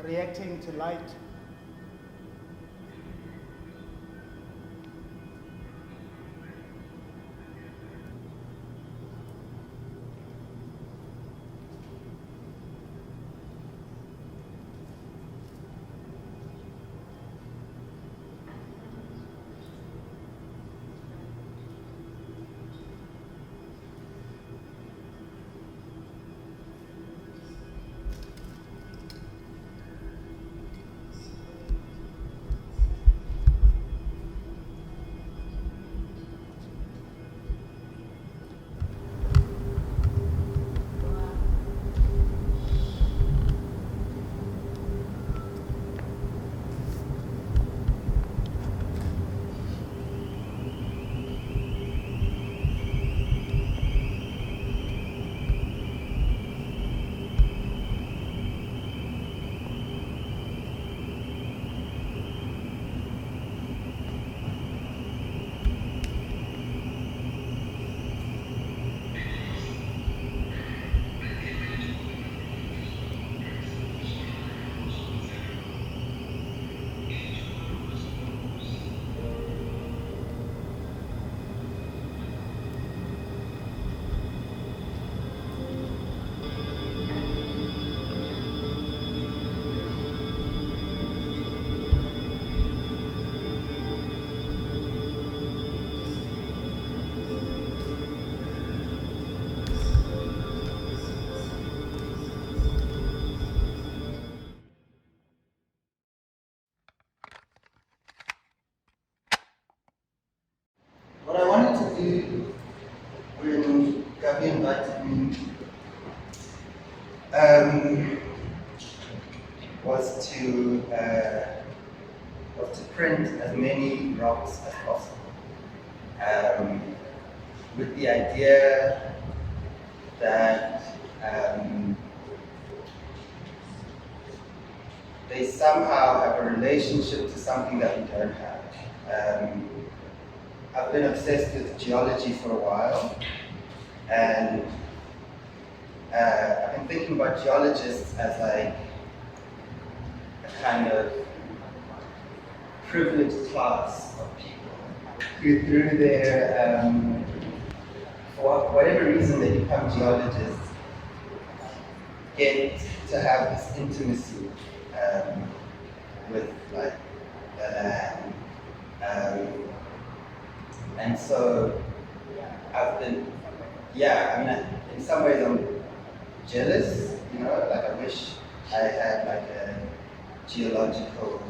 reacting to light. What I wanted to do when Gabi invited me was to print as many rocks as possible, with the idea that they somehow have a relationship to something that we don't have. I've been obsessed with geology for a while, and I've been thinking about geologists as like a kind of privileged class of people who, through their, for whatever reason they become geologists, get to have this intimacy with like the land. And so I've been, in some ways I'm jealous, like I wish I had like a geological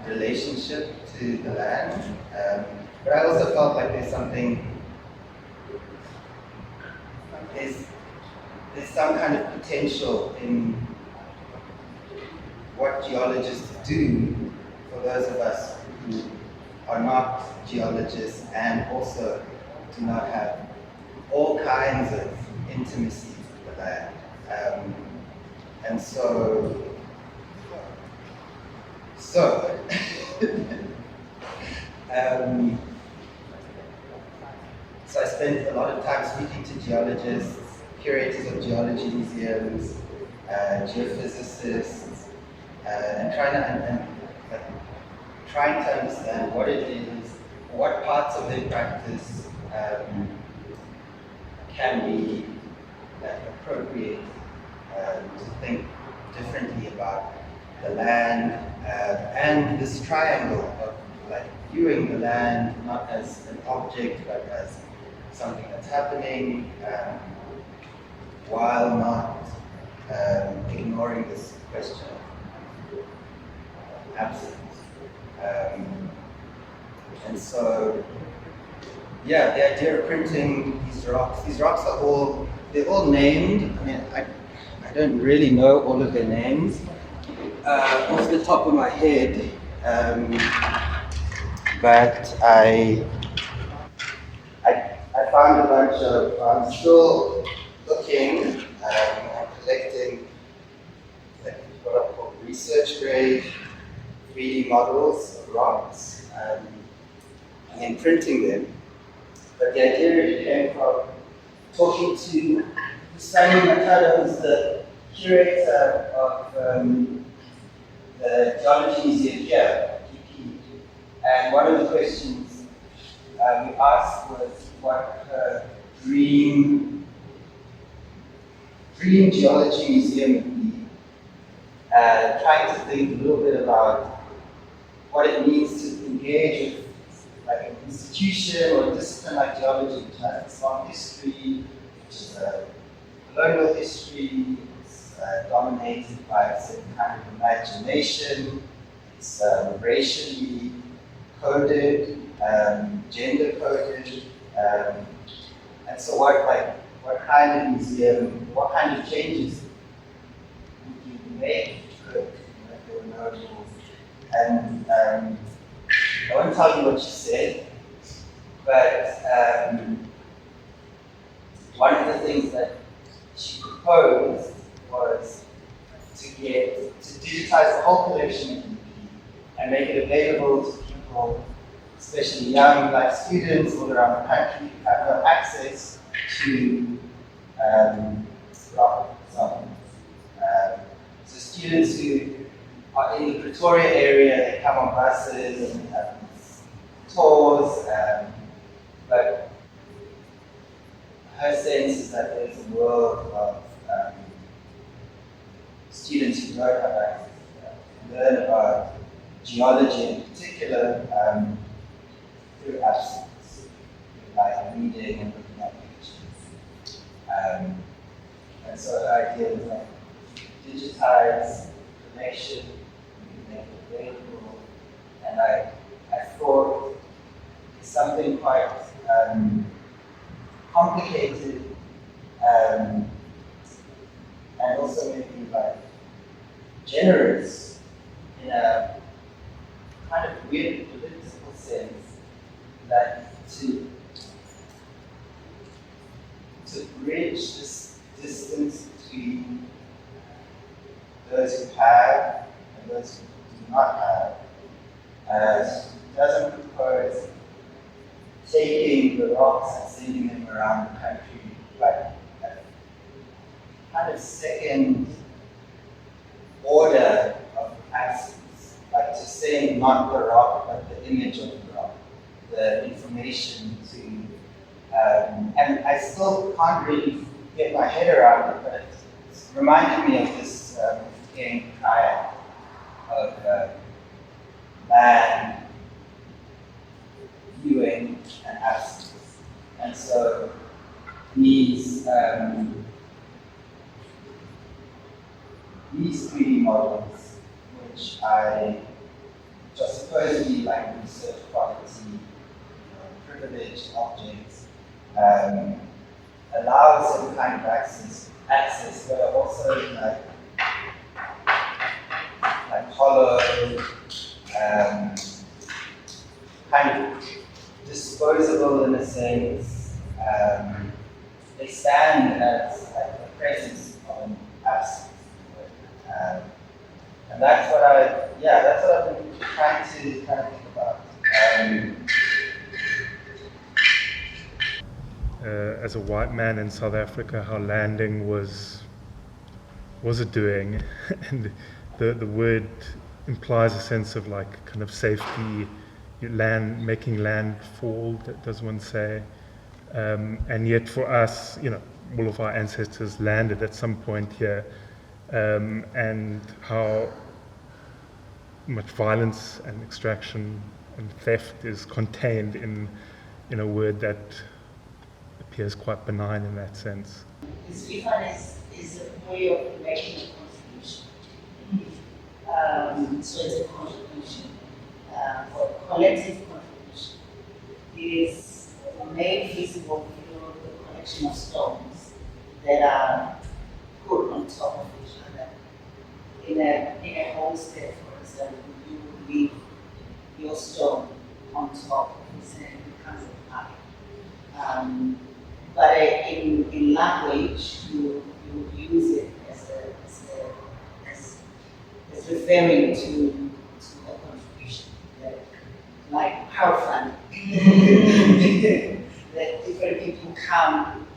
relationship to the land. But I also felt like there's some kind of potential in what geologists do for those of us who are not geologists and also do not have all kinds of intimacy with the land. And so I spent a lot of time speaking to geologists, curators of geology museums, geophysicists, and trying to understand what it is, what parts of their practice can be appropriate to think differently about the land, and this triangle of viewing the land not as an object but as something that's happening, while not ignoring this question of absence. And so, the idea of printing these rocks are they're all named. I don't really know all of their names off the top of my head, but I found a bunch of, I'm still looking, I'm collecting what I call research grade 3D models of rocks, and then printing them. But the idea really came from talking to Nyakallo, who's the curator of the Geology Museum here, GP. And one of the questions we asked was what her dream geology museum would be. Trying to think a little bit about what it means to engage with like an institution or a discipline like geology, which has its long history, which is a colonial history, it's dominated by a certain kind of imagination, it's racially coded, gender coded, and so what kind of museum, what kind of changes would you make if there were no rules? And I won't tell you what she said, but one of the things that she proposed was to digitize the whole collection of EP and make it available to people, especially young Black students all around the country who have no access to rock songs. So students who are in the Pretoria area, they come on buses and have tours, but her sense is that there's a world of students who don't have access to that, who learn about geology in particular through absence, like reading and looking at pictures. And so the idea is like digitize connection, make it available, and I thought it's something quite complicated and also maybe like generous in a kind of weird political sense, that to bridge this distance between those who have and those who do not have, doesn't propose taking the rocks and sending them around the country, but a kind of second order of absence, like to send not the rock, but the image of the rock, the information to, and I still can't really get my head around it, but it's reminded me of this game kayak of land, viewing, and absence. And so these 3D models, which are supposedly like research quality, privileged objects, allow some kind of access, but are also like hollow, kind of disposable in a sense. They stand as like the presence of an absence. And that's what I've been trying to think about. As a white man in South Africa, how landing was a doing, and the word implies a sense of like kind of safety, making land fall, does one say, and yet for us, all of our ancestors landed at some point here, and how much violence and extraction and theft is contained in a word that appears quite benign in that sense. This refinance is a way of making a contribution. So it's a contribution, or a collective contribution. It is made visible through the collection of stones that are put on top of each other. In a homestead, for example, you would leave your stone on top of it and it becomes a pile. But in language, you would use it as referring to a contribution, like crowdfunding. That different people come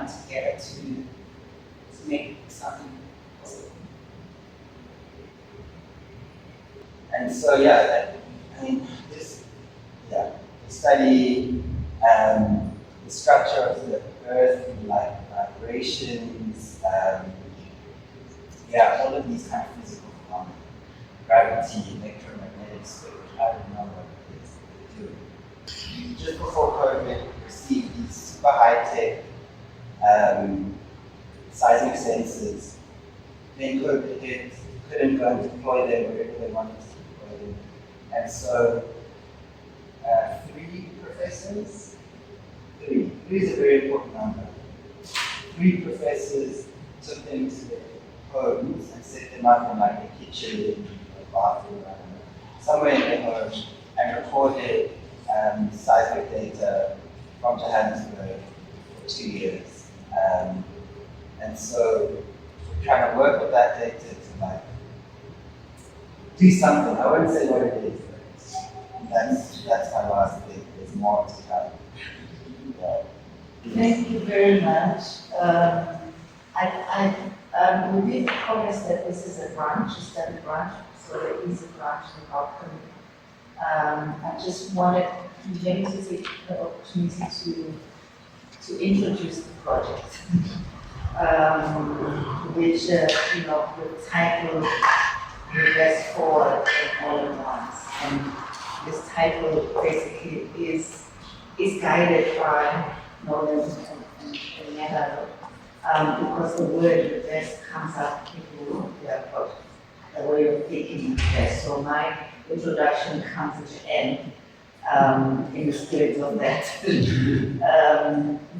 together to make something possible. And so, yeah, I mean, this, yeah, we study the structure of the Earth, like vibrations, yeah, all of these kind of physical phenomena, gravity, electromagnetics, which I don't know what it is they're doing. Just before COVID, we received these super high-tech seismic sensors. Then COVID hit, couldn't go and deploy them wherever they wanted to deploy them. And so, three professors, three is a very important number. Three professors took them to their homes and set them up in like a kitchen, a bathroom, I don't know, somewhere in their home, and recorded seismic data from Johannesburg for 2 years. And so we're trying to work with that data to like do something. I wouldn't say what it is, but that's my last thing. There's more to come. Yeah. Thank you very much. We did promise that this is a brunch, a study brunch, so there is a brunch in outcome. I just wanted maybe to take the opportunity to introduce the project, which the title Invest Forward and All at Once. And this title basically is guided by Nolan and Nyakallo, because the word invest comes up into their project, the way of thinking invest. So my introduction comes at the end. In the spirit of that,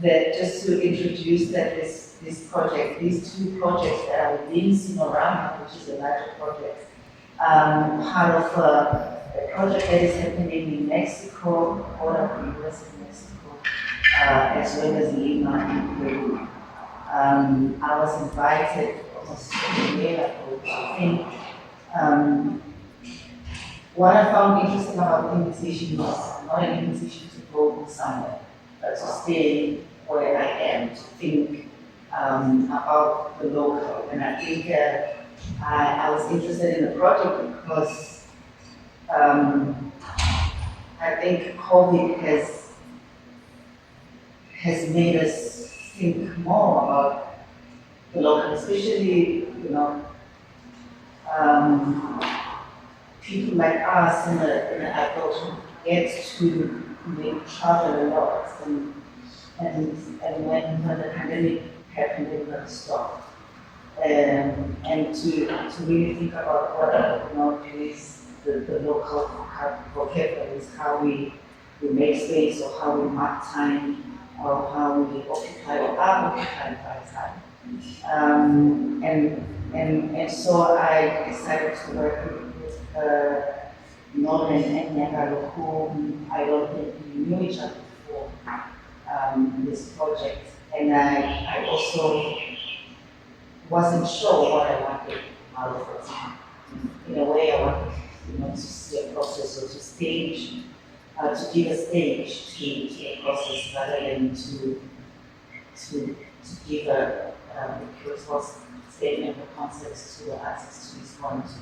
that just to introduce that this project, these two projects that are within Sinorama, which is a larger project, part of a project that is happening in Mexico, border of the US and Mexico, as well as Lima and Peru. I was invited almost a year ago to think. What I found interesting about the invitation was not an invitation to go somewhere, but to stay where I am, to think about the local. And I think I was interested in the project because I think COVID has made us think more about the local, especially, people like us in the adulthood get to travel a lot, and when the pandemic happened, they were stopped. And to really think about what is the local vocabularies, how we make space, or how we mark time, or how we occupy or are occupied by time. And so I decided to work with Nolan and Nyakallo, whom I don't think we knew each other before this project. And I also wasn't sure what I wanted out of it. In a way, I wanted to see a process, or to stage, to give a stage to a process, rather than to give a statement of concepts to the artist to respond to.